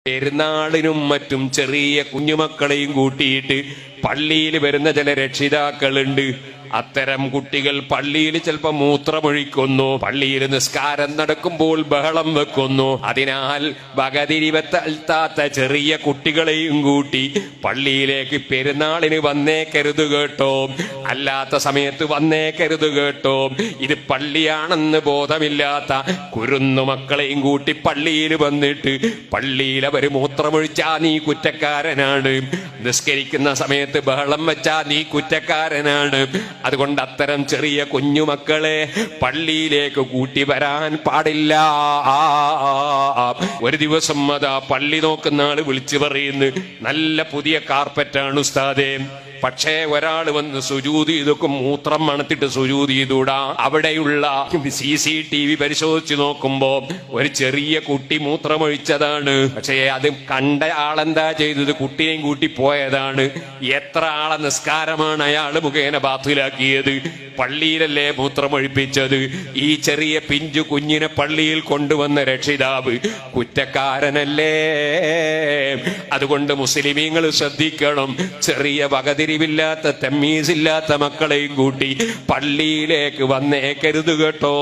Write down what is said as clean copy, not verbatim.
പെരുന്നാളിനും മറ്റും ചെറിയ കുഞ്ഞുമക്കളെയും കൂട്ടിയിട്ട് പള്ളിയിൽ വരുന്ന ചില രക്ഷിതാക്കളുണ്ട്. അത്തരം കുട്ടികൾ പള്ളിയിൽ ചിലപ്പോൾ മൂത്രമൊഴിക്കുന്നു, പള്ളിയിൽ നിസ്കാരം നടക്കുമ്പോൾ ബഹളം വെക്കുന്നു. അതിനാൽ വകതിരിവെത്താത്ത ചെറിയ കുട്ടികളെയും കൂട്ടി പള്ളിയിലേക്ക് പെരുന്നാളിന് വന്നേക്കരുത് കേട്ടോ, അല്ലാത്ത സമയത്ത് വന്നേക്കരുത് കേട്ടോ. ഇത് പള്ളിയാണെന്ന് ബോധമില്ലാത്ത കുരുന്നു മക്കളെയും കൂട്ടി പള്ളിയിൽ വന്നിട്ട് പള്ളിയിൽ അവർ മൂത്രമൊഴിച്ചാ നീ കുറ്റക്കാരനാണ്, നിസ്കരിക്കുന്ന സമയത്ത് ബഹളം വെച്ചാ നീ കുറ്റക്കാരനാണ്. അതുകൊണ്ട് അത്തരം ചെറിയ കുഞ്ഞുമക്കളെ പള്ളിയിലേക്ക് കൂട്ടി വരാൻ പാടില്ല. ഒരു ദിവസം അതാ പള്ളി നോക്കുന്ന ആള് വിളിച്ചു പറയുന്നു, നല്ല പുതിയ കാർപ്പറ്റാണ് ഉസ്താദേ, പക്ഷേ ഒരാൾ വന്ന് സുജൂദ് ചെയ്തൊക്കെ മൂത്രം മണത്തിട്ട് സുജൂദ് ചെയ്തൂടാ. അവിടെയുള്ള CCTV പരിശോധിച്ച് നോക്കുമ്പോ ഒരു ചെറിയ കുട്ടി മൂത്രമൊഴിച്ചതാണ്. പക്ഷേ അത് കണ്ട ആളെന്താ ചെയ്തത്, കുട്ടിയെയും കൂട്ടി പോയതാണ്. എത്ര ആളെ നിസ്കാരമാണ് അയാൾ മുഖേന ബാത്തിലാക്കിയത്. പള്ളിയിലല്ലേ മൂത്രമൊഴിപ്പിച്ചത്. ഈ ചെറിയ പിഞ്ചു കുഞ്ഞിനെ പള്ളിയിൽ കൊണ്ടുവന്ന രക്ഷിതാവ് കുറ്റക്കാരനല്ലേ? അതുകൊണ്ട് മുസ്ലിമീങ്ങൾ ശ്രദ്ധിക്കണം, ചെറിയ വകതിരിവില്ലാത്ത തമ്മീസില്ലാത്ത മക്കളെയും കൂട്ടി പള്ളിയിലേക്ക് വന്നേക്കരുത് കേട്ടോ.